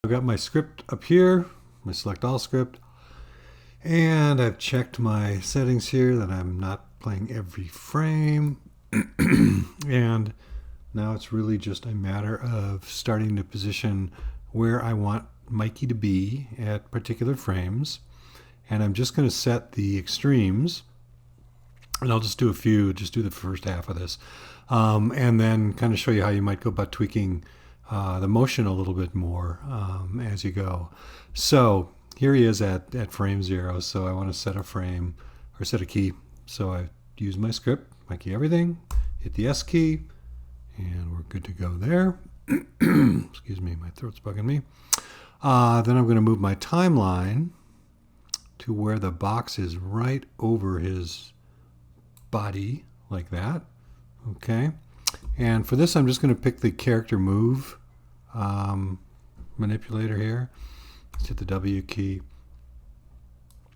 I've got my script up here, my select all script, and I've checked my settings here that I'm not playing every frame. And now it's really just a matter of starting to position where I want Mikey to be at particular frames. And I'm just going to set the extremes, and I'll just do a few, just do the first half of this, and then kind of show you how you might go about tweaking the motion a little bit more as you go. So here he is at frame 0. So I want to set a frame or set a key. So I use my script, MikeyEverything, hit the S key, and we're good to go there. Excuse me, my throat's bugging me. Then I'm going to move my timeline to where the box is right over his body, like that. Okay. And for this, I'm just going to pick the character move manipulator here. Let's hit the W key.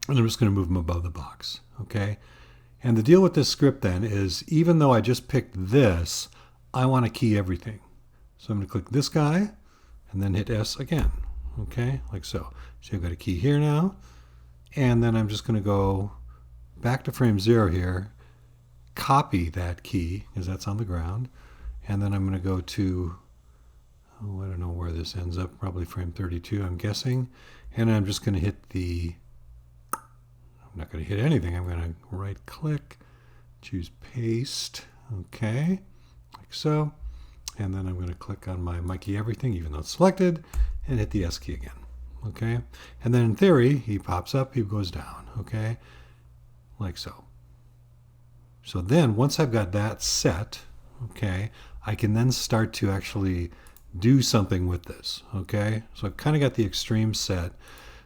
And I'm just going to move him above the box. Okay. And the deal with this script then is, even though I just picked this, I want to key everything. So I'm going to click this guy and then hit S again. Okay, like so. So I've got a key here now. And then I'm just going to go back to frame 0 here, copy that key because that's on the ground. And then I'm going to go to, oh, I don't know where this ends up, probably frame 32, I'm guessing. And I'm just going to hit the, I'm not going to hit anything. I'm going to right click, choose paste. Okay, like so. And then I'm going to click on my MikeyEverything, even though it's selected, and hit the S key again. Okay, and then in theory, he pops up, he goes down. Okay, like so. So then once I've got that set, okay, I can then start to actually do something with this. Okay, so I've kind of got the extreme set.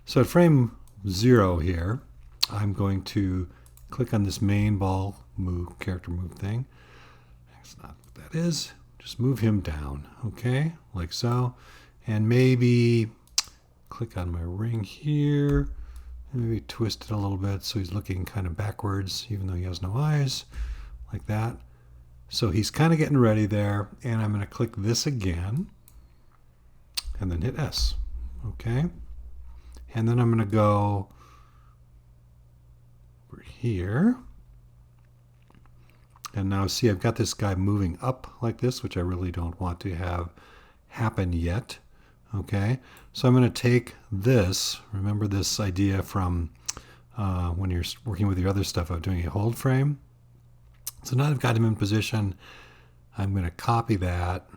So at frame 0 here, I'm going to click on this main ball move, character move thing. That's not what that is. Just move him down, okay, like so. And maybe click on my ring here, maybe twist it a little bit so he's looking kind of backwards, even though he has no eyes, like that. So he's kind of getting ready there, and I'm going to click this again, and then hit S, okay? And then I'm going to go over here. And now see, I've got this guy moving up like this, which I really don't want to have happen yet. Okay, so I'm going to take this, remember this idea from when you're working with your other stuff of doing a hold frame. So now I've got him in position. I'm going to copy that,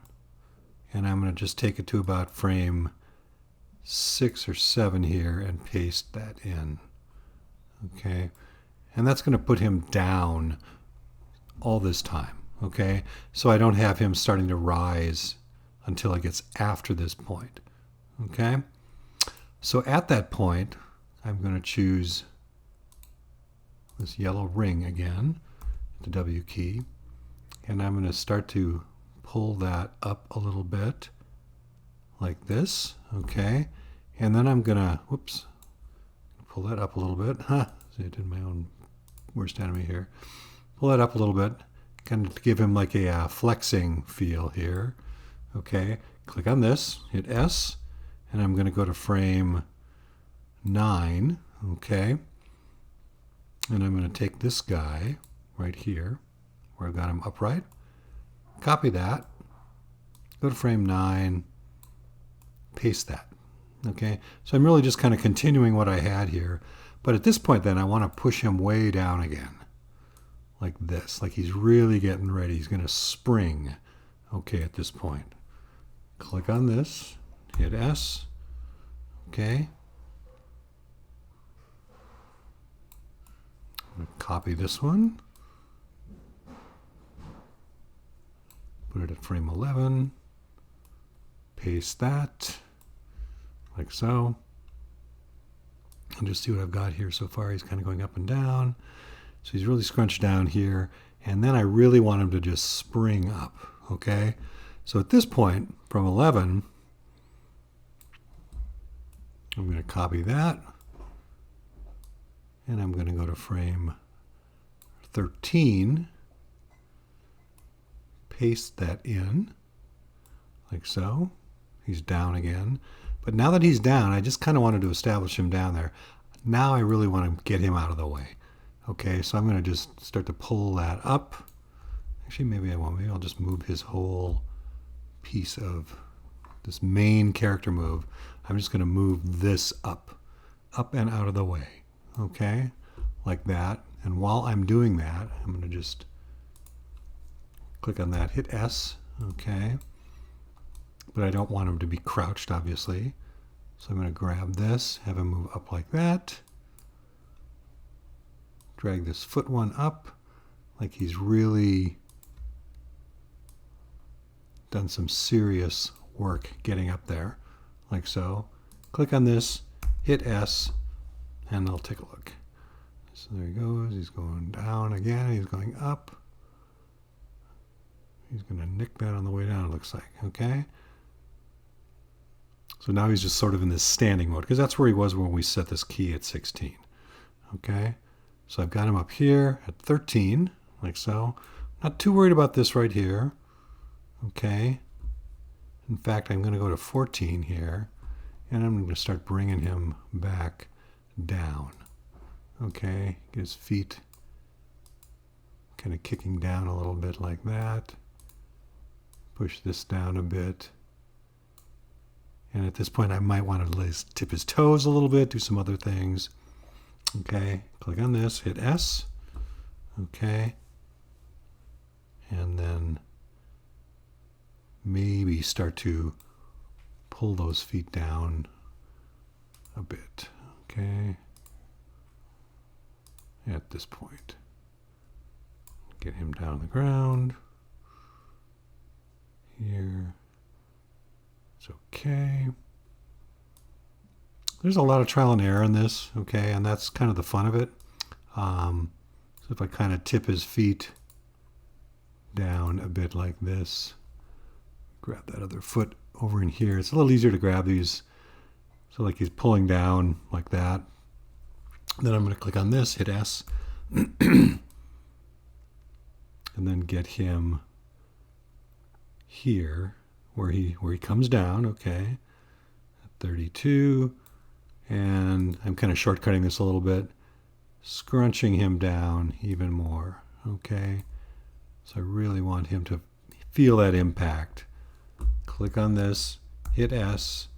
and I'm going to just take it to about frame 6 or 7 here and paste that in. Okay, and that's going to put him down all this time. Okay, so I don't have him starting to rise until it gets after this point. Okay, so at that point, I'm going to choose this yellow ring again, the W key, and I'm going to start to pull that up a little bit like this. Okay, and then I'm going to, whoops, pull that up a little bit. Huh, see, I did my own worst enemy here. Pull that up a little bit, kind of give him like a flexing feel here. Okay, click on this, hit S, and I'm going to go to frame 9. Okay, and I'm going to take this guy right here, where I've got him upright, copy that, go to frame 9, paste that. Okay, so I'm really just kind of continuing what I had here, but at this point then I want to push him way down again. Like this, like he's really getting ready. He's going to spring. Okay, at this point. Click on this, hit S. Okay. I'm going to copy this one. Put it at frame 11. Paste that, like so. And just see what I've got here so far. He's kind of going up and down. So he's really scrunched down here, and then I really want him to just spring up, okay? So at this point, from 11, I'm going to copy that, and I'm going to go to frame 13, paste that in, like so. He's down again. But now that he's down, I just kind of wanted to establish him down there. Now I really want to get him out of the way. Okay, so I'm going to just start to pull that up. Actually, maybe I won't. Maybe I'll just move his whole piece of this main character move. I'm just going to move this up and out of the way. Okay, like that. And while I'm doing that, I'm going to just click on that, hit S. Okay, but I don't want him to be crouched, obviously. So I'm going to grab this, have him move up like that. Drag this foot one up, like he's really done some serious work getting up there, like so. Click on this, hit S, and I'll take a look. So there he goes. He's going down again. He's going up. He's going to nick that on the way down, it looks like. Okay. So now he's just sort of in this standing mode, because that's where he was when we set this key at 16. Okay. So I've got him up here at 13, like so. Not too worried about this right here. Okay. In fact, I'm going to go to 14 here, and I'm going to start bringing him back down. Okay. Get his feet kind of kicking down a little bit like that. Push this down a bit. And at this point, I might want to tip his toes a little bit, do some other things. Okay, click on this, hit S. Okay. And then maybe start to pull those feet down a bit. Okay. At this point. Get him down on the ground. Here. It's okay. There's a lot of trial and error in this, okay, and that's kind of the fun of it. So if I kind of tip his feet down a bit like this, grab that other foot over in here. It's a little easier to grab these. So like he's pulling down like that. Then I'm going to click on this, hit S, and then get him here where he comes down, okay, at 32. And I'm kind of shortcutting this a little bit, scrunching him down even more, okay? So I really want him to feel that impact. Click on this, hit S,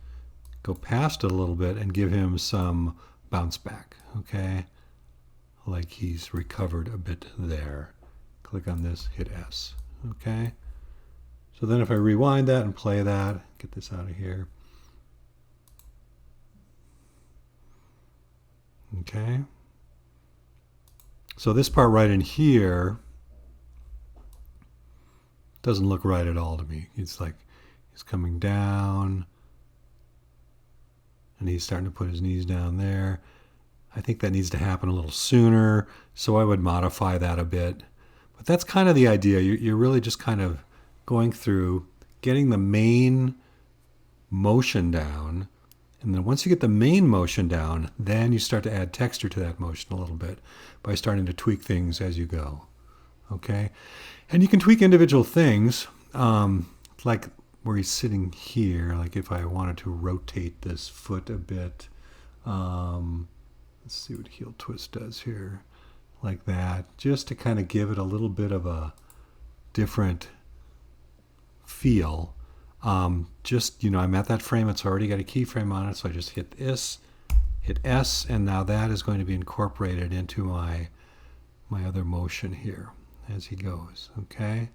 go past it a little bit and give him some bounce back, okay? Like he's recovered a bit there. Click on this, hit S, okay? So then if I rewind that and play that, get this out of here. Okay. So this part right in here doesn't look right at all to me. It's like he's coming down and he's starting to put his knees down there. I think that needs to happen a little sooner, so I would modify that a bit. But that's kind of the idea. You're really just kind of going through, getting the main motion down. And then once you get the main motion down, then you start to add texture to that motion a little bit by starting to tweak things as you go. Okay? And you can tweak individual things, like where he's sitting here. Like if I wanted to rotate this foot a bit, let's see what heel twist does here. Like that, just to kind of give it a little bit of a different feel. Just, I'm at that frame, it's already got a keyframe on it, so I just hit this, hit S, and now that is going to be incorporated into my other motion here as he goes, okay?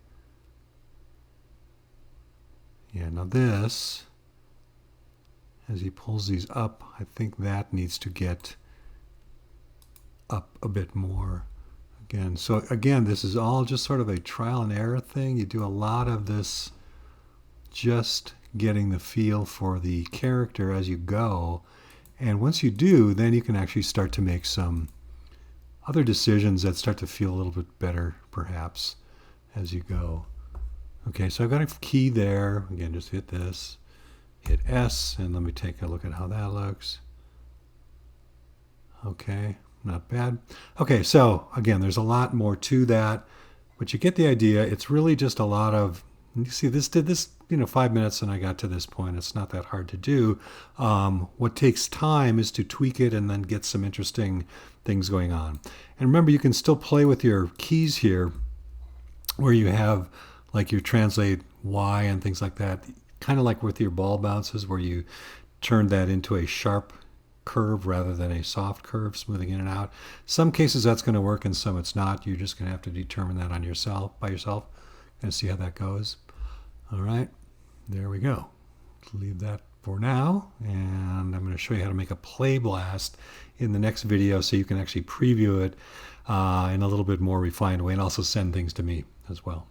Yeah, now this, as he pulls these up, I think that needs to get up a bit more again. So again, this is all just sort of a trial and error thing. You do a lot of this just getting the feel for the character as you go. And once you do, then you can actually start to make some other decisions that start to feel a little bit better, perhaps, as you go. Okay, so I've got a key there. Again, just hit this, hit S, and let me take a look at how that looks. Okay, not bad. Okay, so again, there's a lot more to that, but you get the idea. It's really just a lot of, you see this 5 minutes and I got to this point. It's not that hard to do. What takes time is to tweak it and then get some interesting things going on. And remember, you can still play with your keys here where you have like your translate Y and things like that, kind of like with your ball bounces where you turn that into a sharp curve rather than a soft curve, smoothing in and out. Some cases that's going to work and some it's not. You're just going to have to determine that on yourself, by yourself, and see how that goes. All right, there we go. Leave that for now, and I'm going to show you how to make a play blast in the next video so you can actually preview it in a little bit more refined way and also send things to me as well.